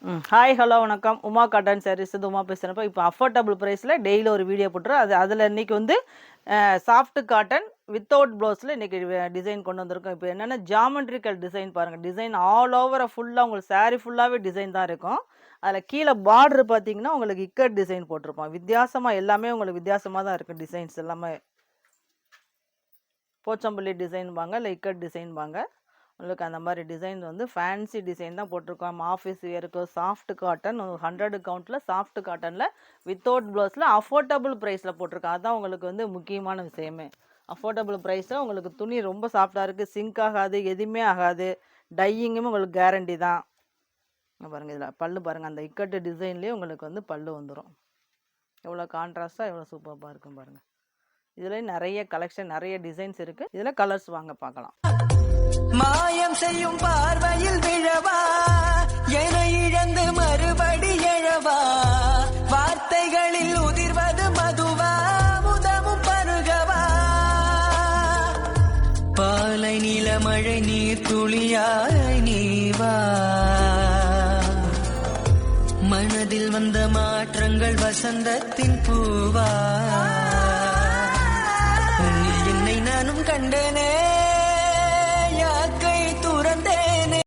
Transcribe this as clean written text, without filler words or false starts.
Hi hello வணக்கம். Uma cotton saris Uma பேசுகிறப்ப இப்போ அஃபோர்டபுள் ப்ரைஸில் டெய்லி ஒரு வீடியோ போட்டுரும். அதில் இன்றைக்கி வந்து சாஃப்ட் காட்டன் வித்தவுட் ப்ளவுஸில் இன்றைக்கி டிசைன் கொண்டு வந்திருக்கோம். இப்போ என்னென்னா ஜாமெண்ட்ரிக்கல் டிசைன் பாருங்கள். டிசைன் ஆல் ஓவராக ஃபுல்லாக உங்களுக்கு சாரீ ஃபுல்லாகவே டிசைன் தான் இருக்கும். அதில் கீழே பார்டர் பார்த்தீங்கன்னா உங்களுக்கு இக்கட் டிசைன் போட்டிருப்போம். வித்தியாசமாக எல்லாமே உங்களுக்கு வித்தியாசமாக தான் இருக்குது. டிசைன்ஸ் எல்லாமே போச்சம்பள்ளி டிசைன் வாங்க, இல்லை இக்கட் டிசைன் வாங்க. உங்களுக்கு அந்த மாதிரி டிசைன் வந்து ஃபேன்சி டிசைன் தான் போட்டிருக்கோம். ஆஃபீஸ் வேருக்கு சாஃப்ட் காட்டன் 100 கவுண்ட்டில் சாஃப்ட் காட்டனில் வித்தவுட் ப்ளவுஸில் அஃபோர்டபுள் ப்ரைஸில் போட்டிருக்கோம். அதுதான் உங்களுக்கு வந்து முக்கியமான விஷயமே. அஃபோர்டபுள் ப்ரைஸில் உங்களுக்கு துணி ரொம்ப சாஃப்டாக இருக்குது, சிங்க் ஆகாது, எதுவுமே ஆகாது. டையிங்குமே உங்களுக்கு கேரண்டி தான். பாருங்கள், இதில் பல்லு பாருங்கள், அந்த இக்கட்டு டிசைன்லேயே உங்களுக்கு வந்து பல்லு வந்துடும். எவ்வளோ கான்ட்ராஸ்ட்டாக எவ்வளோ சூப்பராக இருக்கும் பாருங்கள். இதில் நிறைய கலெக்ஷன், நிறைய டிசைன்ஸ் இருக்குது. இதில் கலர்ஸ் வாங்க பார்க்கலாம். மாயம் செய்யும் பார்வையில் விழவா, என இழந்து மறுபடி எழவா, வார்த்தைகளில் உதிர்வது மதுவா, முதமும் பருகவா, பாலை நில மழை நீர் துளியாய் நீவா, மனதில் வந்த மாற்றங்கள் வசந்தத்தின் பூவா.